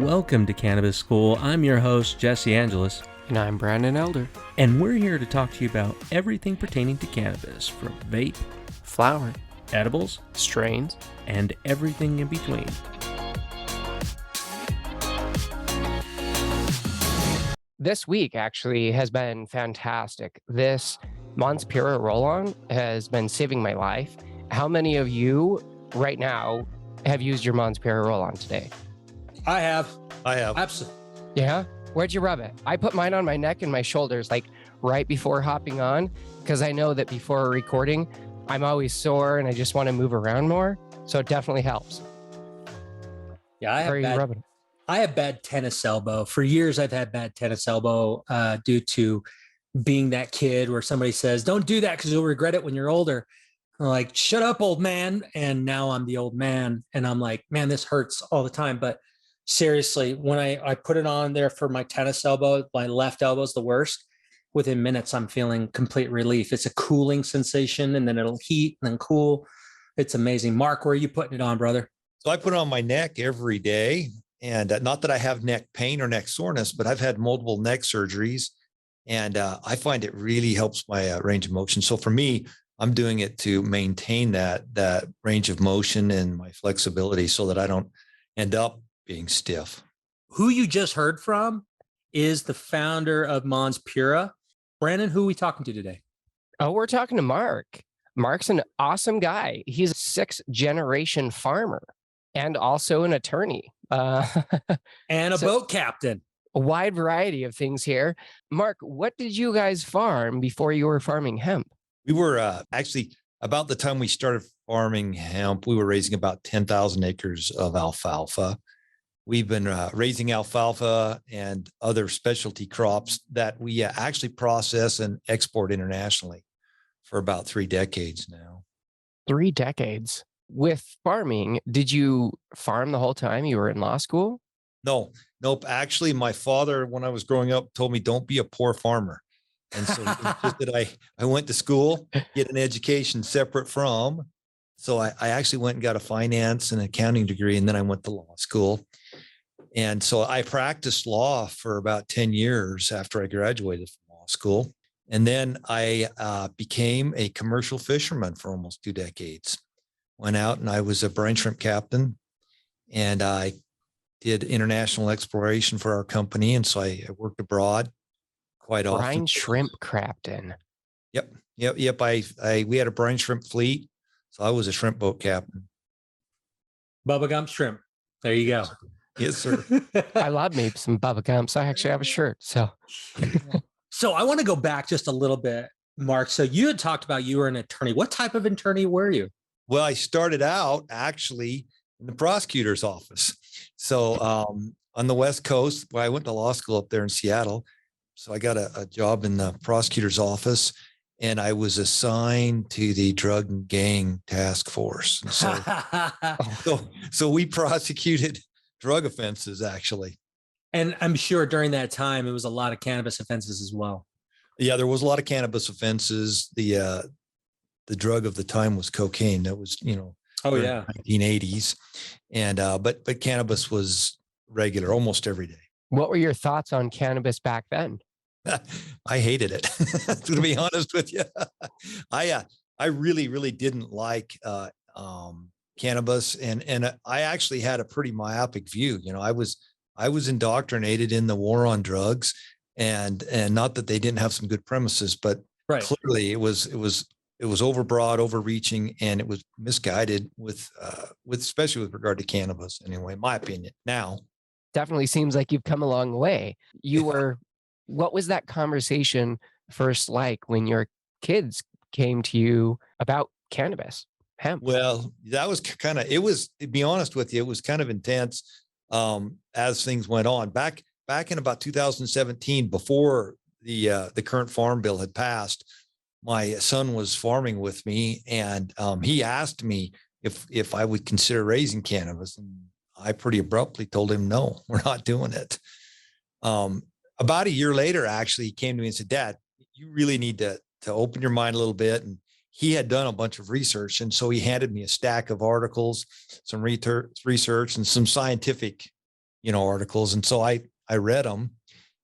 Welcome to Cannabis School. I'm your host, Jesse Angeles. And I'm Brandon Elder. And we're here to talk to you about everything pertaining to cannabis, from vape, flower, edibles, strains, and everything in between. This week actually has been fantastic. This Mons Pura roll-on has been saving my life. How many of you right now have used your Mons Pura roll-on today? I have. Absolutely. Yeah? Where'd you rub it? I put mine on my neck and my shoulders, like right before hopping on, because I know that before recording, I'm always sore and I just want to move around more. So it definitely helps. Yeah, I have bad tennis elbow. For years, I've had bad tennis elbow due to being that kid where somebody says, don't do that because you'll regret it when you're older. I'm like, shut up, old man. And now I'm the old man. And I'm like, man, this hurts all the time. But seriously, when I put it on there for my tennis elbow, my left elbow is the worst. Within minutes, I'm feeling complete relief. It's a cooling sensation, and then it'll heat and then cool. It's amazing. Mark, where are you putting it on, brother? So I put it on my neck every day. And not that I have neck pain or neck soreness, but I've had multiple neck surgeries. And I find it really helps my range of motion. So for me, I'm doing it to maintain that range of motion and my flexibility so that I don't end up being stiff. Who you just heard from is the founder of Mons Pura. Brandon, who are we talking to today? Oh, we're talking to Mark. Mark's an awesome guy. He's a 6th-generation farmer and also an attorney. And a boat captain. A wide variety of things here. Mark, what did you guys farm before you were farming hemp? We were actually, about the time we started farming hemp, we were raising about 10,000 acres of alfalfa. We've been raising alfalfa and other specialty crops that we actually process and export internationally for about 3 decades now. 3 decades. With farming, did you farm the whole time you were in law school? Nope. Actually, my father, when I was growing up, told me, don't be a poor farmer. And so just that I went to school, get an education separate from. So I actually went and got a finance and accounting degree, and then I went to law school. And so I practiced law for about 10 years after I graduated from law school. And then I became a commercial fisherman for almost 2 decades. Went out and I was a brine shrimp captain, and I did international exploration for our company. And so I worked abroad quite often. Brine shrimp captain. Yep. We had a brine shrimp fleet. So I was a shrimp boat captain. Bubba Gump shrimp. There you go. Yes, sir. I love me some Bubba Gumps. I actually have a shirt. So I want to go back just a little bit, Mark. So you had talked about you were an attorney. What type of attorney were you? Well, I started out actually in the prosecutor's office. So on the West Coast, I went to law school up there in Seattle. So I got a job in the prosecutor's office, and I was assigned to the drug and gang task force. And so we prosecuted drug offenses, actually. And I'm sure during that time, it was a lot of cannabis offenses as well. Yeah, there was a lot of cannabis offenses. The drug of the time was cocaine. That was, 1980s. And, but cannabis was regular almost every day. What were your thoughts on cannabis back then? I hated it, to be honest with you. I really, really didn't like cannabis. And I actually had a pretty myopic view. I was indoctrinated in the war on drugs, and not that they didn't have some good premises, but right. Clearly it was overbroad, overreaching, and it was misguided with especially with regard to cannabis. Anyway, in my opinion. Now, definitely seems like you've come a long way. What was that conversation first like when your kids came to you about cannabis, hemp? Well, that was to be honest with you, it was kind of intense as things went on. Back in about 2017, before the current farm bill had passed, my son was farming with me, and he asked me if I would consider raising cannabis, and I pretty abruptly told him, no, we're not doing it. About a year later, actually, he came to me and said, Dad, you really need to open your mind a little bit. And he had done a bunch of research. And so he handed me a stack of articles, some research, and some scientific articles. And so I read them.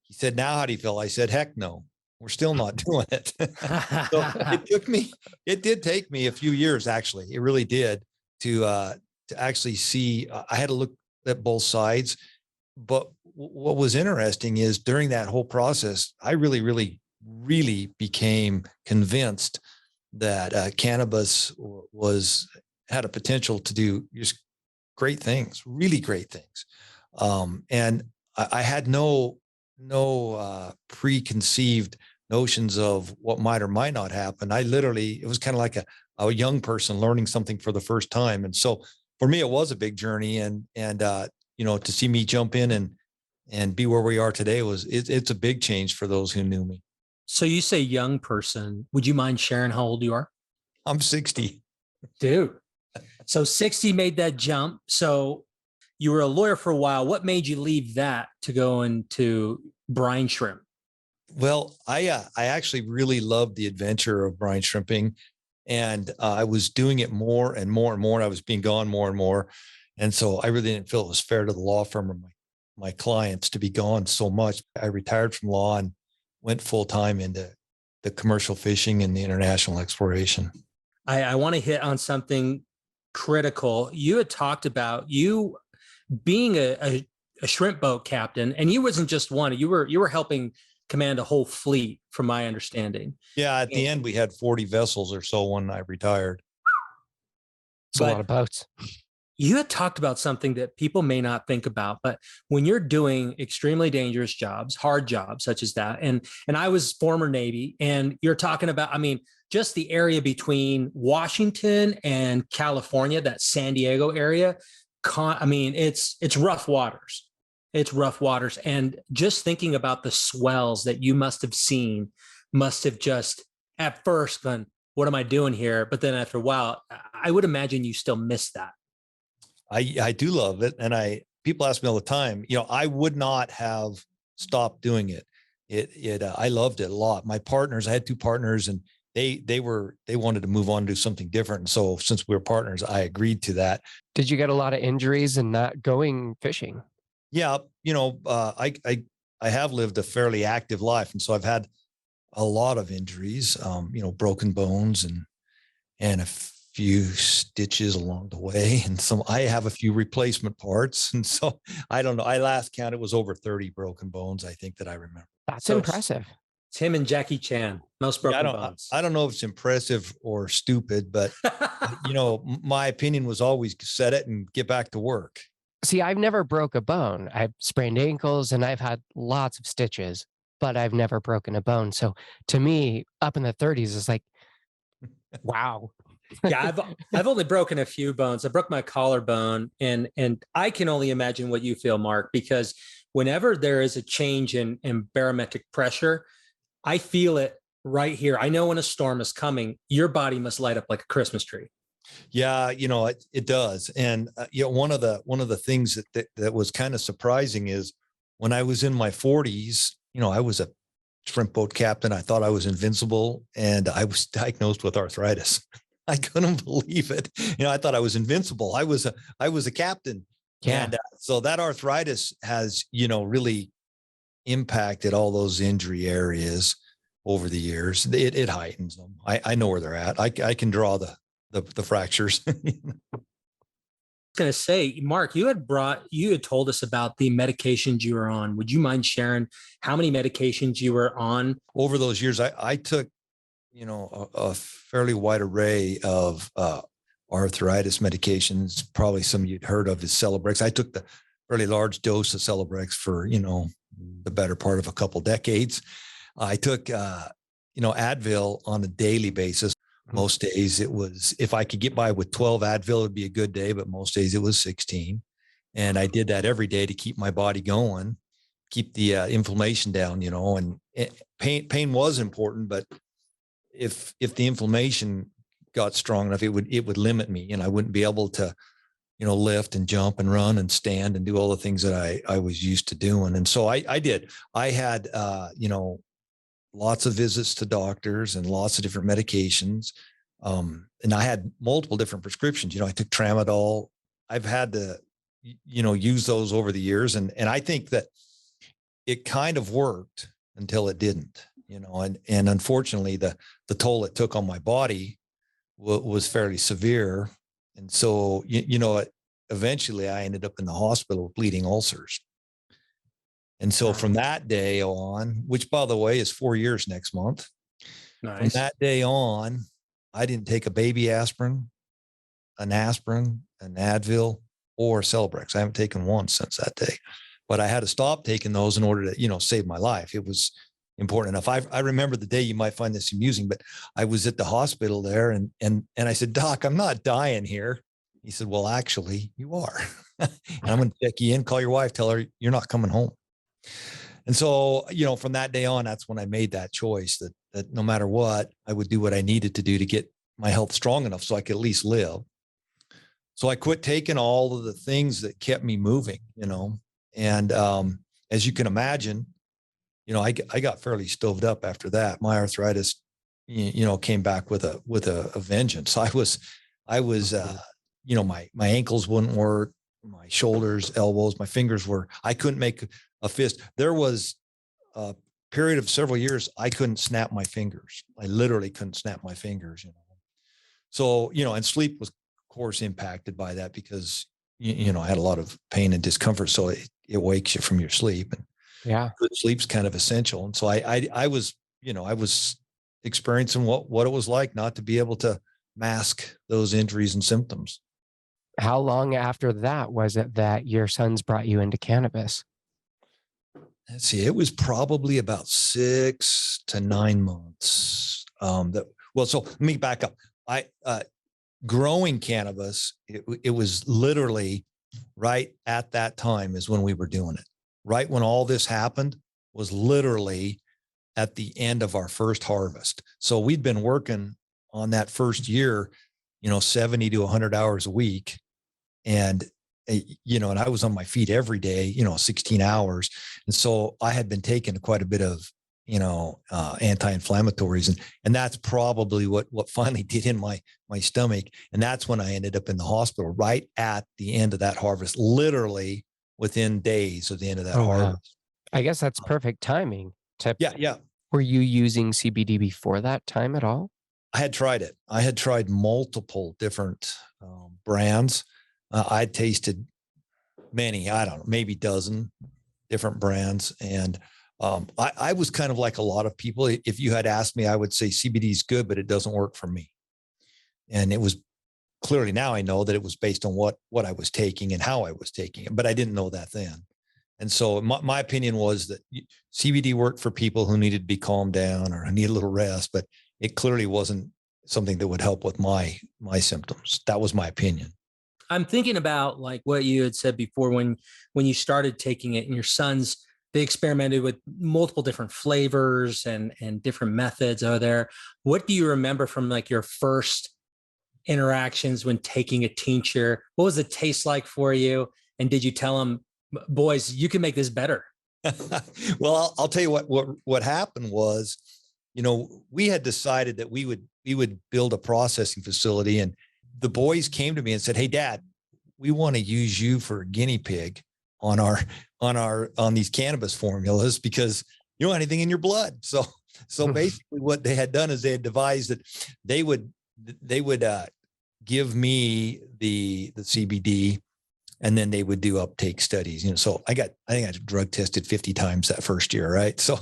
He said, now how do you feel? I said, heck no, we're still not doing it. So it did take me a few years, actually. It really did to actually see, I had to look at both sides. But what was interesting is during that whole process, I really, really, really became convinced that cannabis had a potential to do just great things, really great things. And I had no preconceived notions of what might or might not happen. It was kind of like a young person learning something for the first time. And so for me, it was a big journey, and to see me jump in and be where we are today it's a big change for those who knew me. So you say young person, would you mind sharing how old you are? I'm 60. Dude. So 60 made that jump. So you were a lawyer for a while. What made you leave that to go into brine shrimp? Well, I actually really loved the adventure of brine shrimping, and I was doing it more and more and more. And I was being gone more and more. And so I really didn't feel it was fair to the law firm or my clients to be gone so much. I retired from law and went full time into the commercial fishing and the international exploration. I want to hit on something critical. You had talked about you being a shrimp boat captain, and you wasn't just one. You were helping command a whole fleet, from my understanding. Yeah, at the end we had 40 vessels or so when I retired. It's a lot of boats. You had talked about something that people may not think about, but when you're doing extremely dangerous jobs, hard jobs such as that, and I was former Navy, and you're talking about, just the area between Washington and California, that San Diego area, it's rough waters. It's rough waters. And just thinking about the swells that you must have seen must have just at first gone, what am I doing here? But then after a while, I would imagine you still miss that. I do love it. And people ask me all the time, I would not have stopped doing it. I loved it a lot. My partners, I had two partners, and they wanted to move on and do something different. And so since we were partners, I agreed to that. Did you get a lot of injuries in not going fishing? Yeah. I have lived a fairly active life. And so I've had a lot of injuries, broken bones and a few stitches along the way. And I have a few replacement parts. And so I don't know. I last counted, it was over 30 broken bones, I think, that I remember. That's impressive. It's him and Jackie Chan, most broken bones. I don't know if it's impressive or stupid, but my opinion was always set it and get back to work. See, I've never broke a bone. I've sprained ankles and I've had lots of stitches, but I've never broken a bone. So to me, up in the 30s is like, wow. Yeah, I've only broken a few bones. I broke my collarbone, and I can only imagine what you feel, Mark, because whenever there is a change in barometric pressure, I feel it right here. I know when a storm is coming, your body must light up like a Christmas tree. Yeah, it does. And one of the things that was kind of surprising is when I was in my 40s, I was a shrimp boat captain. I thought I was invincible, and I was diagnosed with arthritis. I couldn't believe it. I thought I was invincible. I was a captain. Yeah. And so that arthritis has, really impacted all those injury areas over the years. It heightens them. I know where they're at. I can draw the fractures. I was going to say, Mark, you had told us about the medications you were on. Would you mind sharing how many medications you were on? Over those years, I took, a fairly wide array of arthritis medications. Probably some you'd heard of is Celebrex. I took the fairly large dose of Celebrex for, the better part of a couple decades. I took, Advil on a daily basis. Most days it was, if I could get by with 12 Advil, it'd be a good day, but most days it was 16. And I did that every day to keep my body going, keep the inflammation down, and pain was important, but if the inflammation got strong enough, it would limit me, and I wouldn't be able to, lift and jump and run and stand and do all the things that I was used to doing. And so I did. I had, lots of visits to doctors and lots of different medications. And I had multiple different prescriptions. I took Tramadol. I've had to, used those over the years. And I think that it kind of worked until it didn't, and unfortunately the toll it took on my body was fairly severe. And so, eventually I ended up in the hospital with bleeding ulcers. And so from that day on, which by the way is 4 years next month, from that day on, I didn't take a baby aspirin, an Advil, or Celebrex. I haven't taken one since that day, but I had to stop taking those in order to, save my life. It was important enough. I remember the day, you might find this amusing, but I was at the hospital there and I said, "Doc, I'm not dying here." He said, "Well, actually you are." And I'm going to check you in, call your wife, tell her you're not coming home. And so, from that day on, that's when I made that choice that no matter what, I would do what I needed to do to get my health strong enough so I could at least live. So I quit taking all of the things that kept me moving, and as you can imagine, I got fairly stoved up after that. My arthritis, came back with a vengeance. I was, my ankles wouldn't work, my shoulders, elbows, my fingers I couldn't make a fist. There was a period of several years I couldn't snap my fingers. I literally couldn't snap my fingers, So, and sleep was, of course, impacted by that because, I had a lot of pain and discomfort. So it wakes you from your sleep. And yeah, good sleep's kind of essential. And so I was, I was experiencing what it was like not to be able to mask those injuries and symptoms. How long after that was it that your sons brought you into cannabis? Let's see, it was probably about 6 to 9 months. So let me back up. Growing cannabis, it was literally right at that time is when we were doing it. Right when all this happened was literally at the end of our first harvest. So we'd been working on that first year, 70 to 100 hours a week. And, and I was on my feet every day, 16 hours. And so I had been taking quite a bit of, anti-inflammatories. And that's probably what finally did in my stomach. And that's when I ended up in the hospital right at the end of that harvest, literally within days of the end of that harvest. Wow. I guess that's perfect timing. Yeah. Were you using CBD before that time at all? I had tried it. I had tried multiple different brands. I'd tasted many, I don't know, maybe a dozen different brands. And I was kind of like a lot of people. If you had asked me, I would say CBD is good, but it doesn't work for me. And it was clearly, now I know that it was based on what I was taking and how I was taking it, but I didn't know that then. And so my opinion was that CBD worked for people who needed to be calmed down or need a little rest, but it clearly wasn't something that would help with my symptoms. That was my opinion. I'm thinking about like what you had said before when you started taking it and your sons, they experimented with multiple different flavors and different methods over there. What do you remember from like your first interactions when taking a tincture? What was the taste like for you? And did you tell them, boys, you can make this better? Well, I'll tell you what happened was, we had decided that we would build a processing facility, and the boys came to me and said, "Hey, Dad, we want to use you for a guinea pig on these cannabis formulas because you don't have anything in your blood." So basically what they had done is they had devised that they would give me the CBD, and then they would do uptake studies. So I think I drug tested 50 times that first year. Right. So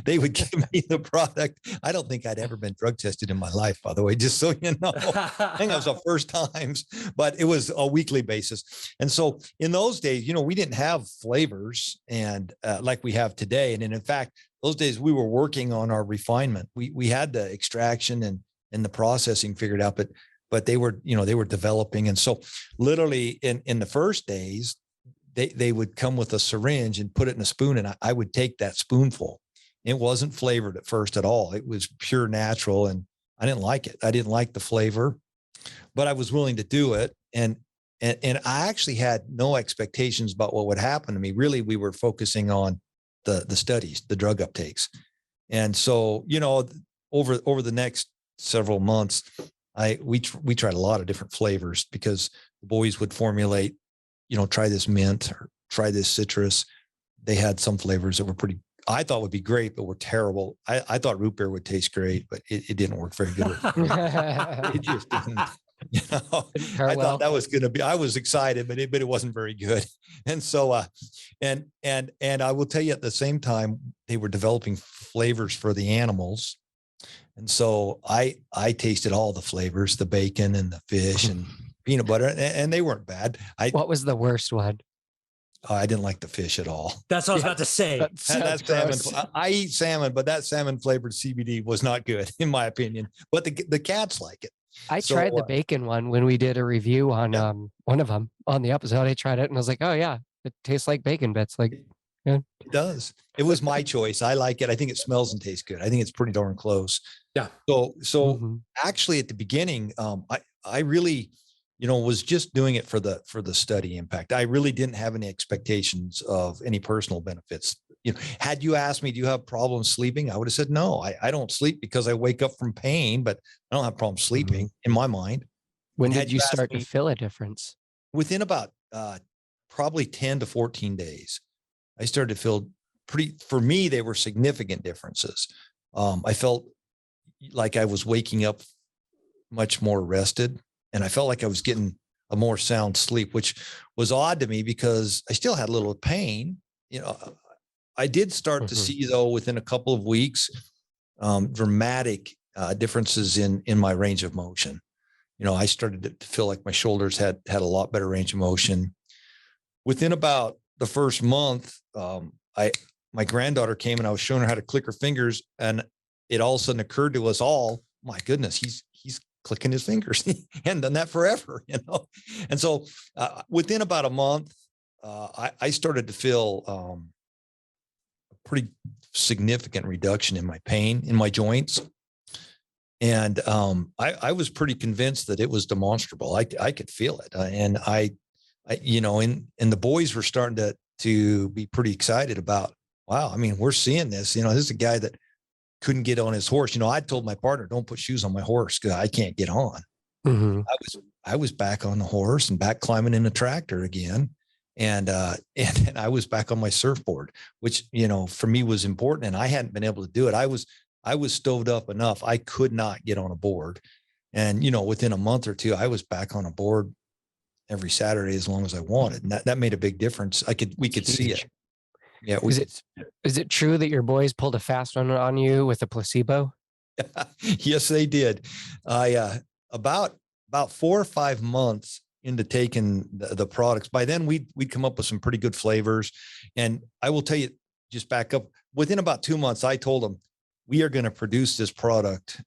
they would give me the product. I don't think I'd ever been drug tested in my life, by the way, just so you know. I think that was the first times, but it was a weekly basis. And so in those days, we didn't have flavors and like we have today. And in fact, those days we were working on our refinement. We had the extraction and the processing figured out, but they were developing. And so literally in the first days, they would come with a syringe and put it in a spoon. And I would take that spoonful. It wasn't flavored at first at all. It was pure natural. And I didn't like it. I didn't like the flavor, but I was willing to do it. And I actually had no expectations about what would happen to me. Really, we were focusing on the studies, the drug uptakes. And so, over the next several months, we tried a lot of different flavors because the boys would formulate, try this mint or try this citrus. They had some flavors that were I thought would be great, but were terrible. I thought root beer would taste great, but it didn't work very good. It just didn't. I thought that was going to be, I was excited, but it wasn't very good. And so, and I will tell you at the same time, they were developing flavors for the animals. And so I tasted all the flavors, the bacon and the fish and peanut butter, and they weren't bad. What was the worst one? I didn't like the fish at all. That's what I was about to say. That's salmon. I eat salmon, but that salmon flavored CBD was not good in my opinion. But the cats like it. I tried the bacon one when we did a review on one of them on the episode. I tried it and I was like, oh yeah, it tastes like bacon bits. Like, yeah. It does. It was my choice. I like it. I think it smells and tastes good. I think it's pretty darn close. Yeah. So actually at the beginning, I really, was just doing it for the study impact. I really didn't have any expectations of any personal benefits. Had you asked me, do you have problems sleeping? I would have said, no, I don't sleep because I wake up from pain, but I don't have problems sleeping in my mind. When did you start to feel a difference? Within about probably 10 to 14 days, I started to feel for me, they were significant differences. I felt like I was waking up much more rested, and I felt like I was getting a more sound sleep, which was odd to me because I still had a little pain. I did start to see, though, within a couple of weeks, dramatic differences in my range of motion. I started to feel like my shoulders had a lot better range of motion. Within about the first month, my granddaughter came and I was showing her how to click her fingers, and it all of a sudden occurred to us all, my goodness, he's clicking his fingers. He hadn't done that forever, And so within about a month, I started to feel a pretty significant reduction in my pain in my joints. And I was pretty convinced that it was demonstrable. I could feel it. And and the boys were starting to be pretty excited about, wow, I mean, we're seeing this. This is a guy that couldn't get on his horse. I told my partner, don't put shoes on my horse because I can't get on. I was back on the horse and back climbing in the tractor again. And I was back on my surfboard, which, for me was important. And I hadn't been able to do it. I was stoved up enough. I could not get on a board. And, within a month or two, I was back on a board every Saturday as long as I wanted. And that made a big difference. we could see it. Yeah. Is it true that your boys pulled a fast one on you with a placebo? Yes, they did. About 4 or 5 months into taking the products, by then we'd come up with some pretty good flavors. And I will tell you, just back up, within about 2 months, I told them, we are going to produce this product.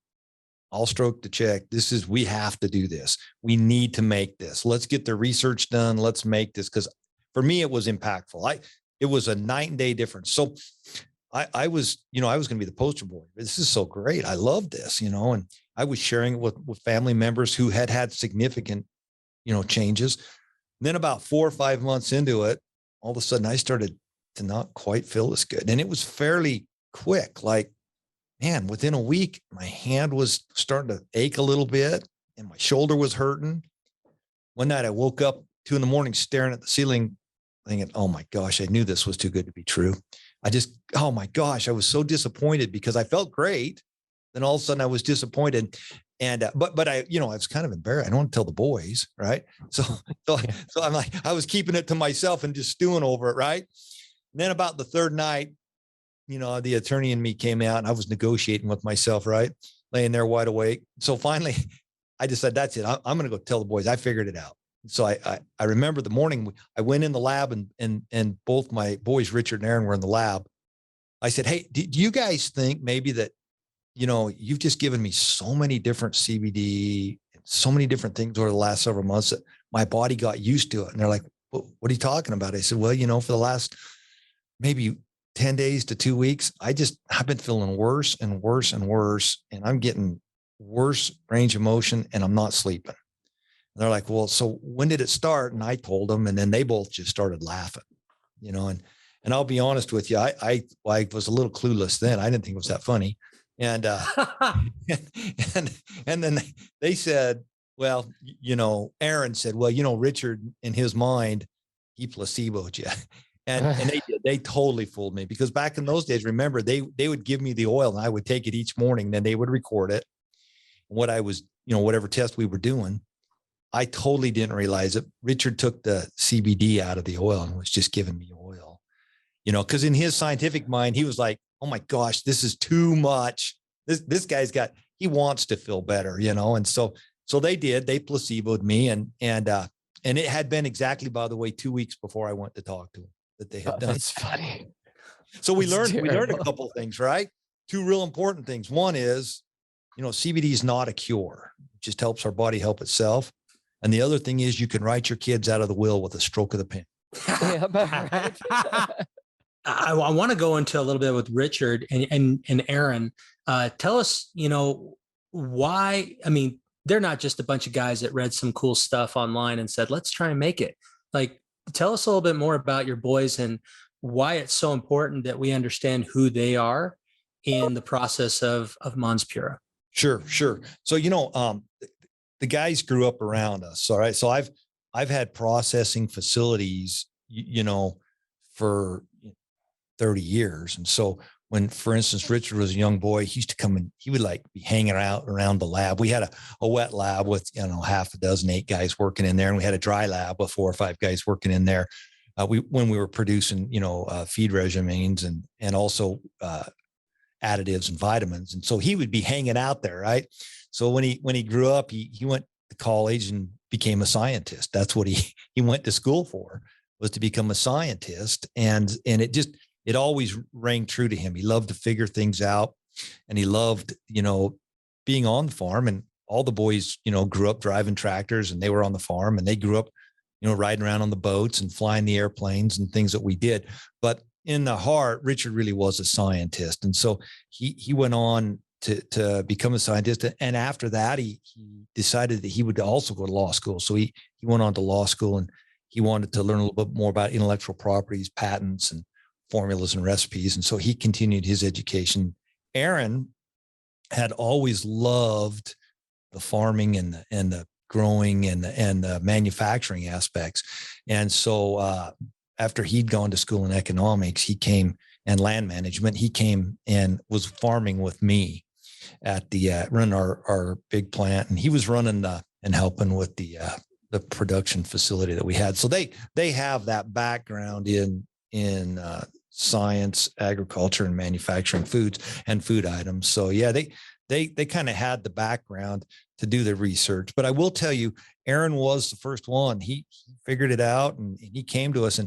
I'll stroke the check. We have to do this. We need to make this. Let's get the research done. Let's make this. Because for me, it was impactful. It was a night and day difference. So I was going to be the poster boy. This is so great. I love this, and I was sharing it with family members who had significant, changes. And then about 4 or 5 months into it, all of a sudden I started to not quite feel as good. And it was fairly quick. Like, man, within a week, my hand was starting to ache a little bit and my shoulder was hurting. One night I woke up 2 a.m, staring at the ceiling, thinking, oh my gosh, I knew this was too good to be true. Oh my gosh, I was so disappointed because I felt great. Then all of a sudden I was disappointed. And, but I was kind of embarrassed. I don't want to tell the boys. Right. So I'm like, I was keeping it to myself and just stewing over it. Right. And then about the third night, the attorney and me came out and I was negotiating with myself, right. Laying there wide awake. So finally I just said, that's it. I'm going to go tell the boys. I figured it out. So I remember the morning I went in the lab and both my boys, Richard and Aaron, were in the lab. I said, hey, do you guys think maybe that, you've just given me so many different CBD, so many different things over the last several months that my body got used to it. And they're like, what are you talking about? I said, well, for the last maybe 10 days to 2 weeks, I've been feeling worse and worse and worse. And I'm getting worse range of motion and I'm not sleeping. And they're like, well, so when did it start? And I told them, and then they both just started laughing, and I'll be honest with you. I was a little clueless then. I didn't think it was that funny. And, and then they said, well, Aaron said, well, Richard in his mind, he placeboed you. And they totally fooled me, because back in those days, remember, they would give me the oil and I would take it each morning. Then they would record it. What I was, whatever test we were doing, I totally didn't realize it. Richard took the CBD out of the oil and was just giving me oil, because in his scientific mind, he was like, oh my gosh, this is too much. This guy's he wants to feel better, And so they placeboed me, and it had been exactly, by the way, 2 weeks before I went to talk to him that they had done. That's funny. So we learned a couple of things, right? Two real important things. One is, CBD is not a cure. It just helps our body help itself. And the other thing is, you can write your kids out of the will with a stroke of the pen. I want to go into a little bit with Richard and Aaron. Tell us, why, they're not just a bunch of guys that read some cool stuff online and said, let's try and make it. Like, tell us a little bit more about your boys and why it's so important that we understand who they are in the process of Mons Pura. Sure. So, the guys grew up around us. All right. So I've had processing facilities, for 30 years. And so when, for instance, Richard was a young boy, he used to come and he would be hanging out around the lab. We had a wet lab with, half a dozen, 8 guys working in there. And we had a dry lab with 4 or 5 guys working in there. When we were producing, feed regimens and also additives and vitamins. And so he would be hanging out there. Right. So when he grew up, he went to college and became a scientist. That's what he went to school for, was to become a scientist. And it always rang true to him. He loved to figure things out, and he loved, being on the farm. And all the boys, grew up driving tractors, and they were on the farm, and they grew up, riding around on the boats and flying the airplanes and things that we did. But in the heart, Richard really was a scientist. And so he went on to become a scientist. And after that, he decided that he would also go to law school. So he went on to law school, and he wanted to learn a little bit more about intellectual properties, patents, and formulas and recipes. And so he continued his education. Aaron had always loved the farming and the growing and the manufacturing aspects. And so after he'd gone to school in economics, and land management, he came and was farming with me at the running our big plant. And he was running and helping with the production facility that we had. So they have that background in science, agriculture, and manufacturing foods and food items. So yeah, they kind of had the background to do the research. But I will tell you, Aaron was the first one. He figured it out, and he came to us.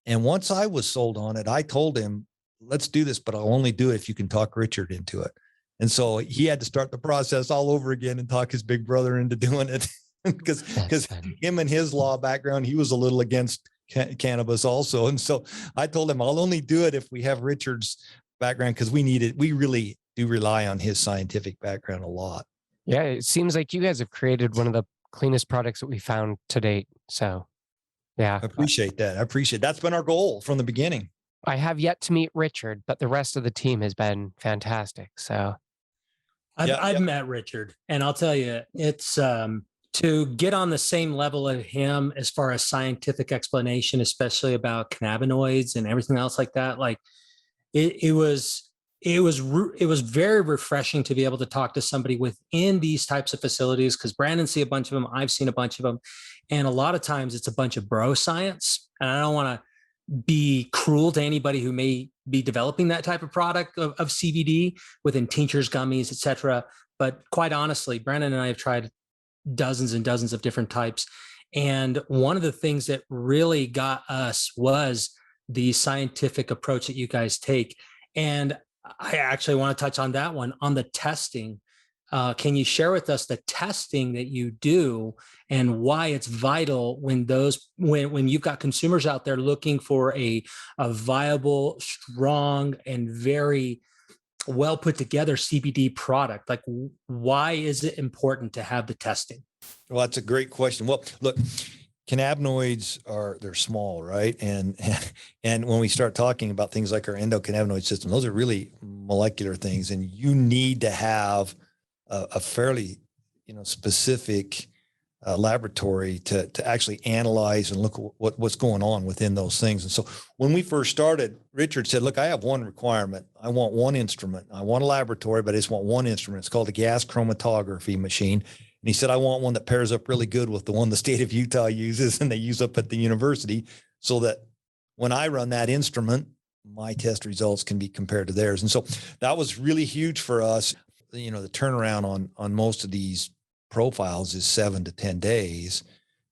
And once I was sold on it, I told him, let's do this, but I'll only do it if you can talk Richard into it. And so he had to start the process all over again and talk his big brother into doing it. because him and his law background, he was a little against cannabis also. And so I told him, I'll only do it if we have Richard's background, because we really do rely on his scientific background a lot. Yeah, it seems like you guys have created one of the cleanest products that we found to date. So yeah, I appreciate that. That's been our goal from the beginning. I have yet to meet Richard, but the rest of the team has been fantastic. So I've met Richard, and I'll tell you, it's to get on the same level of him as far as scientific explanation, especially about cannabinoids and everything else like that. Like it was very refreshing to be able to talk to somebody within these types of facilities, because Brandon see a bunch of them, I've seen a bunch of them, and a lot of times it's a bunch of bro science. And I don't want to be cruel to anybody who may be developing that type of product of CBD within tinctures, gummies, etc. But quite honestly, Brandon and I have tried dozens and dozens of different types. And one of the things that really got us was the scientific approach that you guys take. And I actually want to touch on that one, on the testing. Can you share with us the testing that you do and why it's vital when you've got consumers out there looking for a viable, strong, and very well put together CBD product? Like, why is it important to have the testing? Well, that's a great question. Well, look, cannabinoids they're small, right? And when we start talking about things like our endocannabinoid system, those are really molecular things, and you need to have a fairly, specific laboratory to actually analyze and look at what's going on within those things. And so when we first started, Richard said, look, I have one requirement. I want one instrument. I want a laboratory, but I just want one instrument. It's called a gas chromatography machine. And he said, I want one that pairs up really good with the one the state of Utah uses and they use up at the university, so that when I run that instrument, my test results can be compared to theirs. And so that was really huge for us. The turnaround on most of these profiles is 7 to 10 days.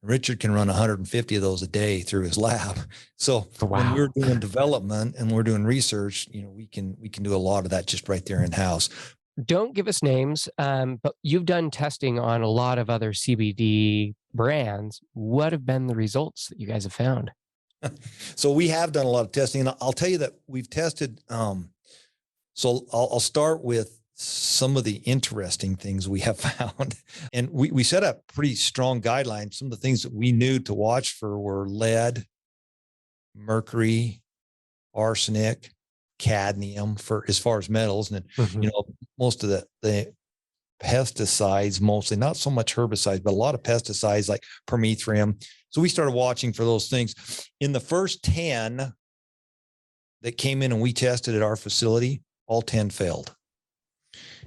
Richard can run 150 of those a day through his lab. So when we're doing development and we're doing research, we can do a lot of that just right there in house. Don't give us names, but you've done testing on a lot of other CBD brands. What have been the results that you guys have found? So we have done a lot of testing, and I'll tell you that we've tested. So I'll start with some of the interesting things we have found. And we set up pretty strong guidelines. Some of the things that we knew to watch for were lead, mercury, arsenic, cadmium for as far as metals. And most of the pesticides, mostly, not so much herbicides, but a lot of pesticides like permethrin. So we started watching for those things. In the first 10 that came in and we tested at our facility, all 10 failed.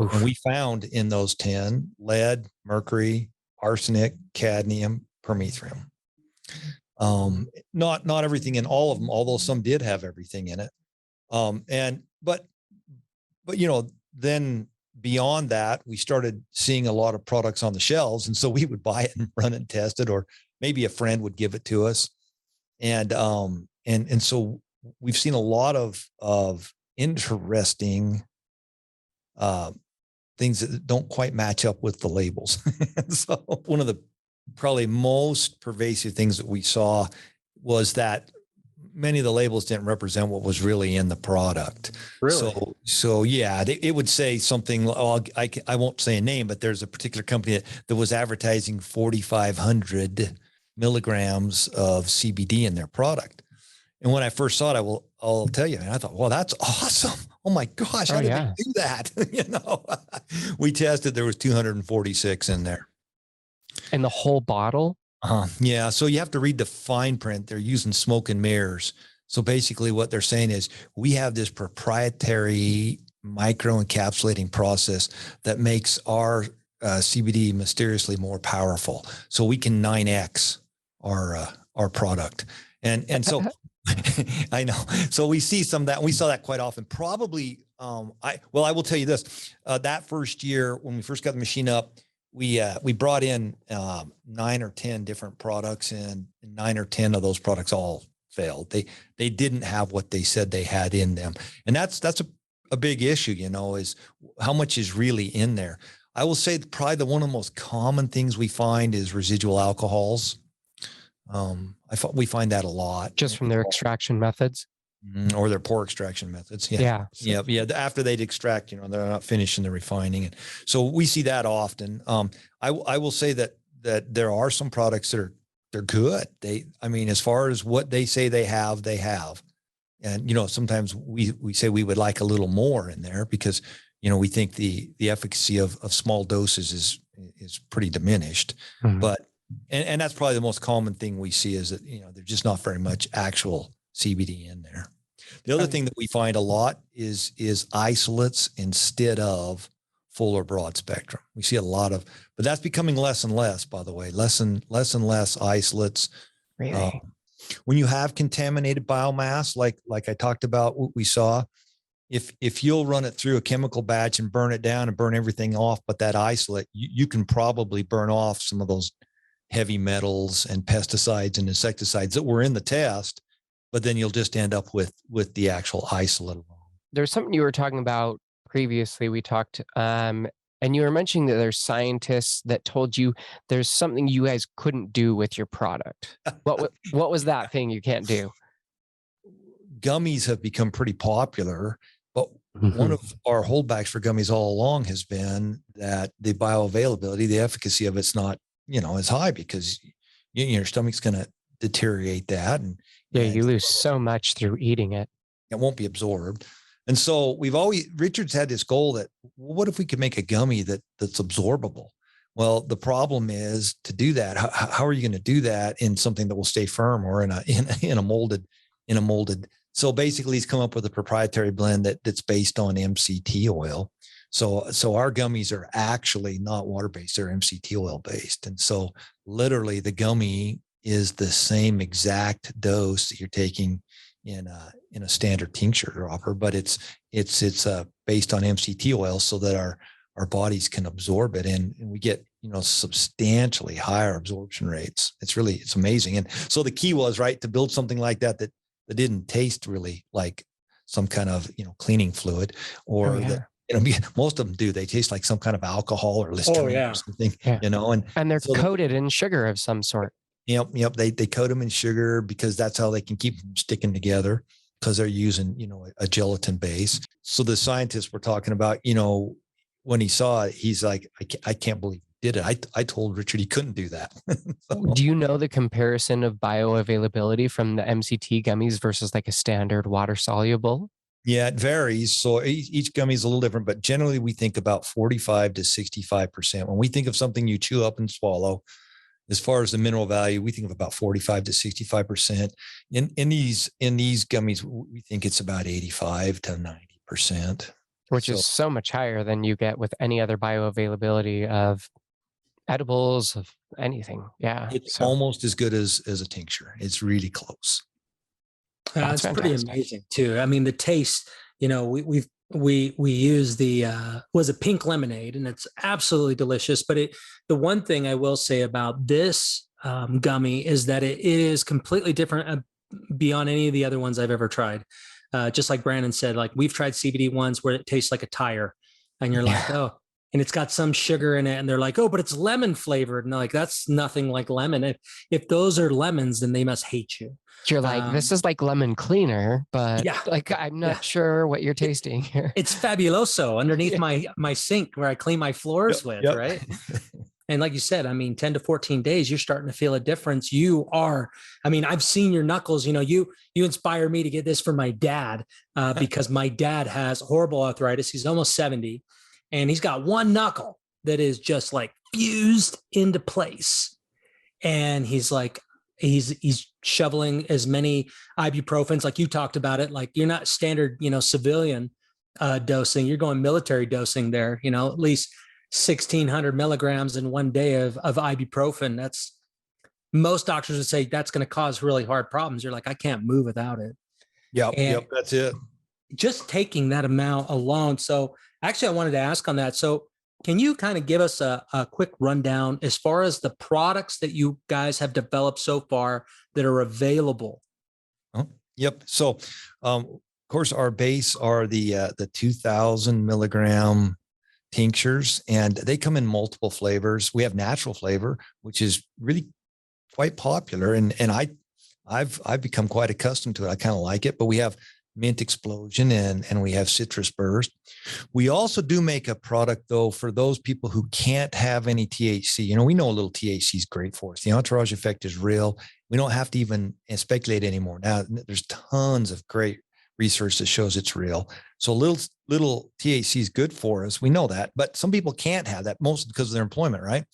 Oof. And we found in those 10 lead, mercury, arsenic, cadmium, permethrin. Not everything in all of them, although some did have everything in it. But then beyond that, we started seeing a lot of products on the shelves. And so we would buy it and run it and test it, or maybe a friend would give it to us. And so we've seen a lot of interesting things that don't quite match up with the labels. So one of the probably most pervasive things that we saw was that many of the labels didn't represent what was really in the product. Really? So yeah, it would say something. I won't say a name, but there's a particular company that was advertising 4,500 milligrams of CBD in their product. And when I first saw it, I'll tell you, and I thought, well, that's awesome. Oh my gosh, how did they do that? We tested, there was 246 in there. And the whole bottle? Yeah. So you have to read the fine print. They're using smoke and mirrors. So basically what they're saying is we have this proprietary microencapsulating process that makes our CBD mysteriously more powerful. So we can 9X our product. And so I know. So we see some of that. We saw that quite often. Probably, I will tell you this, that first year when we first got the machine up, we brought in 9 or 10 different products, and 9 or 10 of those products all failed. They didn't have what they said they had in them. And that's a big issue, is how much is really in there. I will say probably one of the most common things we find is residual alcohols. We find that a lot. Just from their extraction methods? Or their poor extraction methods. Yeah. Yeah. After they'd extract, they're not finishing the refining. And so we see that often. I will say that there are some products that they're good. As far as what they say they have. And, sometimes we say we would like a little more in there because, we think the efficacy of small doses is pretty diminished. Mm-hmm. But and that's probably the most common thing we see is that, there's just not very much actual CBD in there. The other thing that we find a lot is isolates instead of full or broad spectrum. We see a lot of, but that's becoming less and less, by the way, less and less isolates. Really? When you have contaminated biomass, like I talked about, what we saw, if you'll run it through a chemical batch and burn it down and burn everything off, but that isolate, you can probably burn off some of those heavy metals and pesticides and insecticides that were in the test, but then you'll just end up with the actual isolate alone. There's something you were talking about previously. We talked, and you were mentioning that there's scientists that told you there's something you guys couldn't do with your product. What was that thing you can't do? Gummies have become pretty popular, but one of our holdbacks for gummies all along has been that the bioavailability, the efficacy of it's not, as high because your stomach's going to deteriorate that. And you lose so much through eating it. It won't be absorbed. And so Richard's had this goal that, what if we could make a gummy that's absorbable? Well, the problem is to do that. How are you going to do that in something that will stay firm or in a molded? So basically, he's come up with a proprietary blend that's based on MCT oil. So our gummies are actually not water based; they're MCT oil based, and so literally the gummy is the same exact dose that you're taking in a standard tincture dropper, but it's based on MCT oil so that our bodies can absorb it, and we get substantially higher absorption rates. It's amazing. And so the key was to build something like that didn't taste really like some kind of cleaning fluid, or most of them do. They taste like some kind of alcohol or Listerine or something. And they're coated in sugar of some sort. Yep. They coat them in sugar because that's how they can keep them sticking together, because they're using a gelatin base. So the scientists were talking about when he saw it, he's like, I can't believe he did it. I told Richard he couldn't do that. So, do you know the comparison of bioavailability from the MCT gummies versus like a standard water soluble? Yeah, it varies. So each gummy is a little different, but generally we think about 45 to 65%. When we think of something you chew up and swallow, as far as the mineral value, we think of about 45 to 65%. In these gummies, we think it's about 85 to 90%. Which is so much higher than you get with any other bioavailability of edibles, of anything. Yeah. It's almost as good as a tincture. It's really close. It's pretty amazing too. I mean, the taste, we use was a pink lemonade, and it's absolutely delicious. But the one thing I will say about this gummy is that it is completely different beyond any of the other ones I've ever tried. Just like Brandon said, like we've tried CBD ones where it tastes like a tire, and you're like, oh, and it's got some sugar in it, and they're like, oh, but it's lemon flavored, and like that's nothing like lemon. If those are lemons, then they must hate you. You're like, this is like lemon cleaner, but I'm not sure what you're tasting here. It's fabuloso underneath my sink where I clean my floors with, right? And like you said, I mean, 10 to 14 days, you're starting to feel a difference. I've seen your knuckles. You inspire me to get this for my dad because my dad has horrible arthritis. He's almost 70, and he's got one knuckle that is just like fused into place. And he's like, he's shoveling as many ibuprofens, like you talked about it. Like you're not standard, civilian dosing. You're going military dosing there, at least 1,600 milligrams in one day of ibuprofen. That's, most doctors would say that's going to cause really hard problems. You're like, I can't move without it. Yep, that's it. Just taking that amount alone. So actually, I wanted to ask on that. So can you kind of give us a quick rundown as far as the products that you guys have developed so far that are available? Oh, yep. So, of course, our base are the 2,000 milligram tinctures, and they come in multiple flavors. We have natural flavor, which is really quite popular, and I've become quite accustomed to it. I kind of like it, but we have mint explosion and we have citrus burst. We also do make a product though for those people who can't have any THC. We know a little THC is great for us. The entourage effect is real. We don't have to even speculate anymore. Now there's tons of great research that shows it's real. So little THC is good for us. We know that, but some people can't have that, mostly because of their employment, right?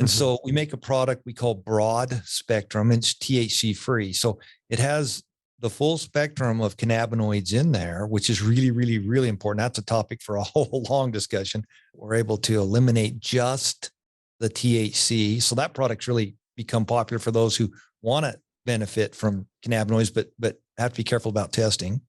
And so we make a product we call broad spectrum. It's THC free. So it has the full spectrum of cannabinoids in there, which is really, really, really important. That's a topic for a whole long discussion. We're able to eliminate just the THC. So that product's really become popular for those who want to benefit from cannabinoids, but have to be careful about testing.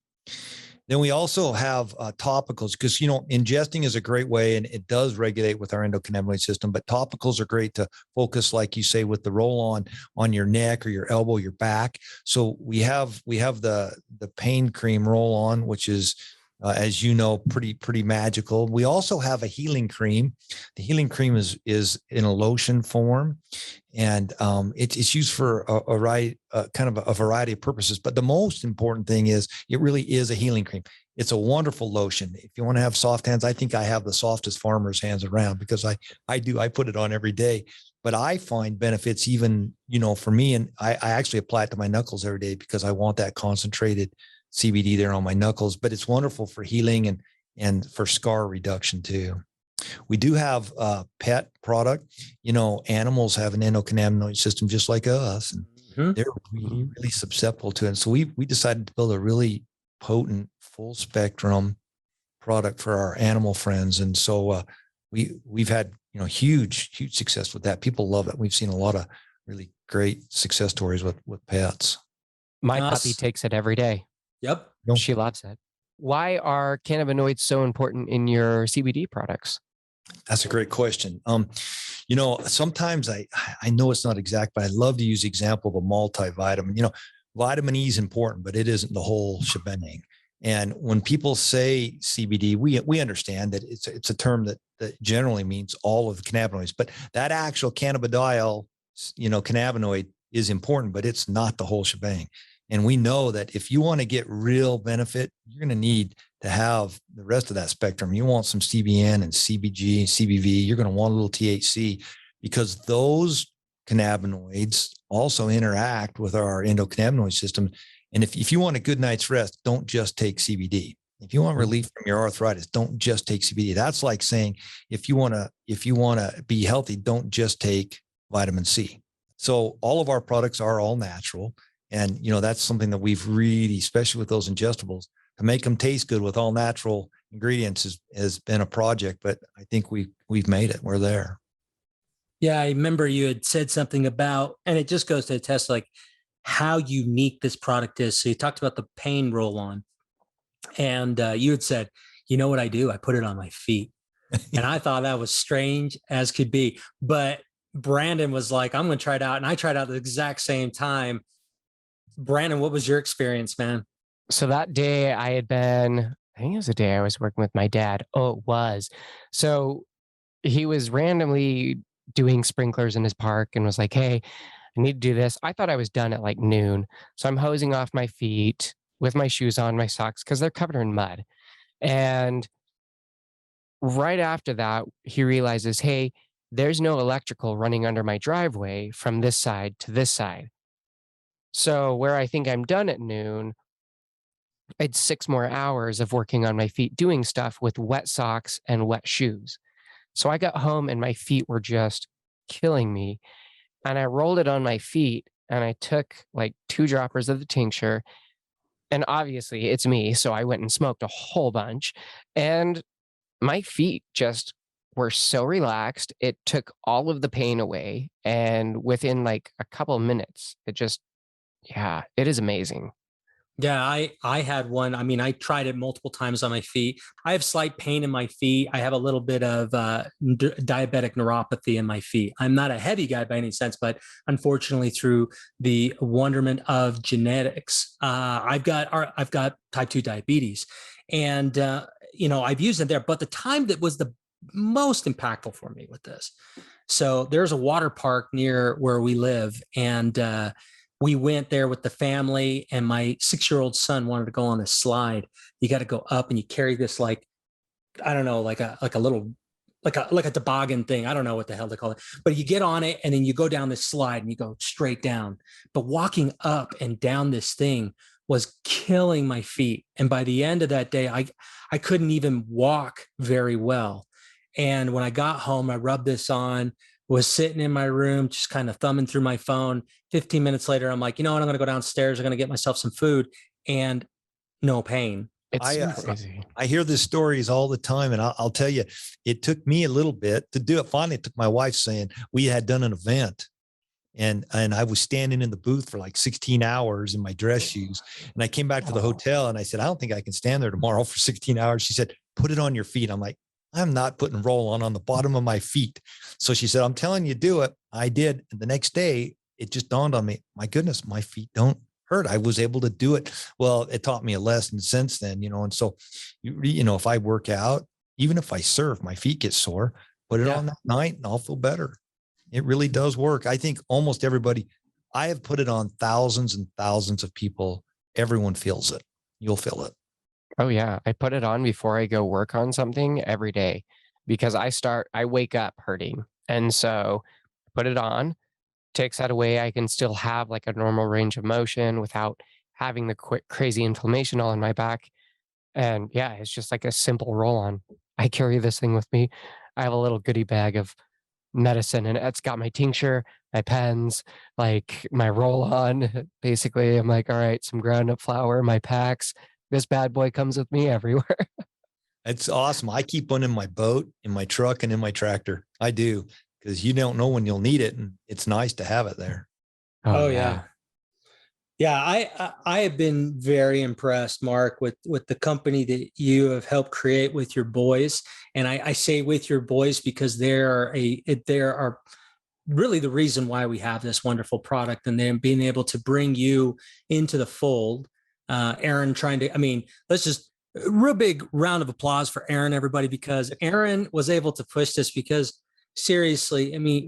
Then we also have topicals because, ingesting is a great way and it does regulate with our endocannabinoid system, but topicals are great to focus, like you say, with the roll on your neck or your elbow, your back. So we have the pain cream roll on, which is, as you know, pretty magical. We also have a healing cream. The healing cream is in a lotion form, and it's used for a variety of purposes. But the most important thing is it really is a healing cream. It's a wonderful lotion. If you want to have soft hands, I think I have the softest farmer's hands around because I put it on every day. But I find benefits even, for me, and I actually apply it to my knuckles every day because I want that concentrated CBD there on my knuckles. But it's wonderful for healing and for scar reduction too. We do have a pet product. Animals have an endocannabinoid system just like us, and they're really, really susceptible to it. And so we decided to build a really potent, full spectrum product for our animal friends. And so we've had huge success with that. People love it. We've seen a lot of really great success stories with pets. My puppy takes it every day. Yep. She loves it. Why are cannabinoids so important in your CBD products? That's a great question. Sometimes I know it's not exact, but I love to use the example of a multivitamin. Vitamin E is important, but it isn't the whole shebang. And when people say CBD, we understand that it's a term that generally means all of the cannabinoids, but that actual cannabidiol, cannabinoid is important, but it's not the whole shebang. And we know that if you want to get real benefit, you're going to need to have the rest of that spectrum. You want some CBN and CBG, CBV. You're going to want a little THC, because those cannabinoids also interact with our endocannabinoid system. And if you want a good night's rest, don't just take CBD. If you want relief from your arthritis, don't just take CBD. That's like saying, if you want to be healthy, don't just take vitamin C. So all of our products are all natural. And, that's something that we've really, especially with those ingestibles, to make them taste good with all natural ingredients has been a project, but I think we've made it. We're there. Yeah. I remember you had said something about, and it just goes to test like how unique this product is. So you talked about the pain roll on, and you had said, you know what I do? I put it on my feet. And I thought that was strange as could be. But Brandon was like, I'm going to try it out. And I tried out at the exact same time. Brandon, what was your experience, man? So that day I think it was the day I was working with my dad. Oh, it was. So he was randomly doing sprinklers in his park and was like, hey, I need to do this. I thought I was done at like noon. So I'm hosing off my feet with my shoes on, my socks, because they're covered in mud. And right after that, he realizes, hey, there's no electrical running under my driveway from this side to this side. So where I think I'm done at noon, I had 6 more hours of working on my feet, doing stuff with wet socks and wet shoes. So I got home and my feet were just killing me. And I rolled it on my feet and I took like 2 droppers of the tincture. And obviously it's me. So I went and smoked a whole bunch. And my feet just were so relaxed. It took all of the pain away. And within like a couple of minutes, it is amazing. Yeah, I had one. I mean, I tried it multiple times on my feet. I have slight pain in my feet. I have a little bit of diabetic neuropathy in my feet. I'm not a heavy guy by any sense, but unfortunately, through the wonderment of genetics, I've got type 2 diabetes, and I've used it there. But the time that was the most impactful for me with this, so there's a water park near where we live, and we went there with the family, and my 6-year-old son wanted to go on a slide. You got to go up and you carry this, like, I don't know, like a little, like a toboggan thing. I don't know what the hell they call it, but you get on it and then you go down this slide and you go straight down. But walking up and down this thing was killing my feet. And by the end of that day, I couldn't even walk very well. And when I got home, I rubbed this on, was sitting in my room, just kind of thumbing through my phone. 15 minutes later, I'm like, you know what? I'm going to go downstairs. I'm going to get myself some food, and no pain. It's crazy. I hear these stories all the time. And I'll tell you, it took me a little bit to do it. Finally, it took my wife saying we had done an event, and I was standing in the booth for like 16 hours in my dress shoes. And I came back to the hotel and I said, I don't think I can stand there tomorrow for 16 hours. She said, put it on your feet. I'm like, I'm not putting roll on the bottom of my feet. So she said, I'm telling you, do it. I did. And the next day, it just dawned on me, my goodness, my feet don't hurt. I was able to do it. Well, it taught me a lesson since then, and so, if I work out, even if I surf, my feet get sore, put it on that night and I'll feel better. It really does work. I think almost everybody, I have put it on thousands and thousands of people. Everyone feels it. You'll feel it. Oh yeah. I put it on before I go work on something every day, because I wake up hurting. And so put it on, takes that away. I can still have like a normal range of motion without having the quick, crazy inflammation all in my back. And yeah, it's just like a simple roll on. I carry this thing with me. I have a little goodie bag of medicine, and it's got my tincture, my pens, like my roll-on. Basically, I'm like, all right, some ground up flour, my packs. This bad boy comes with me everywhere. It's awesome. I keep one in my boat, in my truck, and in my tractor. I do, because you don't know when you'll need it, and it's nice to have it there. Oh yeah. Yeah, I have been very impressed, Mark, with the company that you have helped create with your boys. And I say with your boys because they are really the reason why we have this wonderful product, and then being able to bring you into the fold. Aaron let's just a real big round of applause for Aaron, everybody, because Aaron was able to push this because seriously, I mean,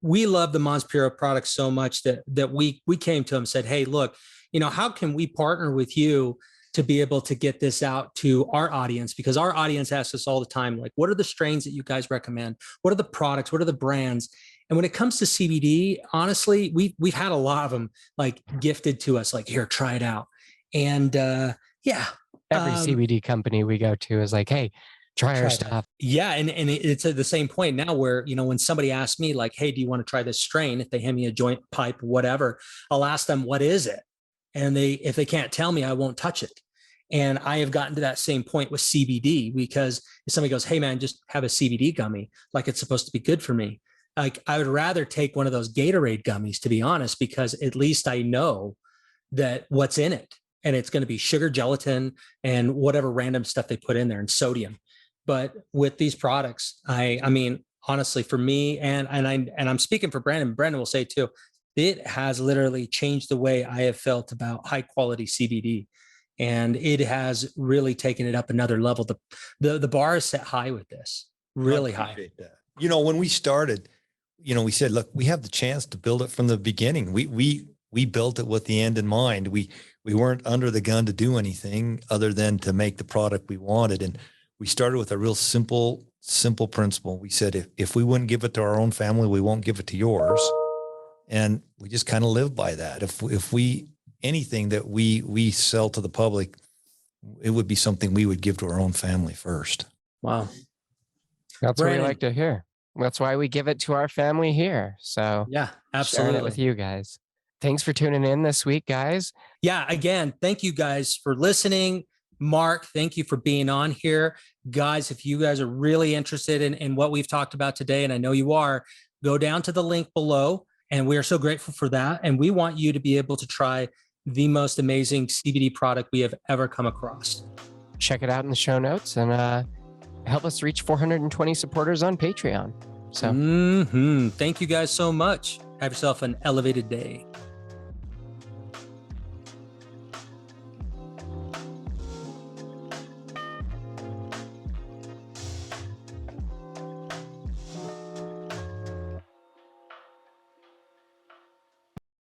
we love the Mons Pura product so much that we came to him and said, hey, look, how can we partner with you to be able to get this out to our audience? Because our audience asks us all the time, like, what are the strains that you guys recommend? What are the products? What are the brands? And when it comes to CBD, honestly, we've had a lot of them like gifted to us, like, here, try it out. And every CBD company we go to is like, hey, try our stuff. Yeah. And it's at the same point now where, when somebody asks me like, hey, do you want to try this strain? If they hand me a joint, pipe, whatever, I'll ask them, what is it? And if they can't tell me, I won't touch it. And I have gotten to that same point with CBD, because if somebody goes, hey man, just have a CBD gummy, like it's supposed to be good for me. Like I would rather take one of those Gatorade gummies, to be honest, because at least I know that what's in it, and it's going to be sugar, gelatin, and whatever random stuff they put in there, and sodium. But with these products, I mean, honestly, for me, and I'm speaking for Brandon. Brandon will say too, it has literally changed the way I have felt about high quality CBD, and it has really taken it up another level. The bar is set high with this, really high. That. When we started, we said, look, we have the chance to build it from the beginning. We built it with the end in mind. We weren't under the gun to do anything other than to make the product we wanted. And we started with a real simple principle. We said, if we wouldn't give it to our own family, we won't give it to yours. And we just kind of live by that. If anything that we sell to the public, it would be something we would give to our own family first. Wow. That's what we like to hear. That's why we give it to our family here. So yeah, absolutely. Sharing it with you guys. Thanks for tuning in this week, guys. Yeah, again, thank you guys for listening. Mark, thank you for being on here. Guys, if you guys are really interested in what we've talked about today, and I know you are, go down to the link below. And we are so grateful for that. And we want you to be able to try the most amazing CBD product we have ever come across. Check it out in the show notes and help us reach 420 supporters on Patreon. So, Thank you guys so much. Have yourself an elevated day.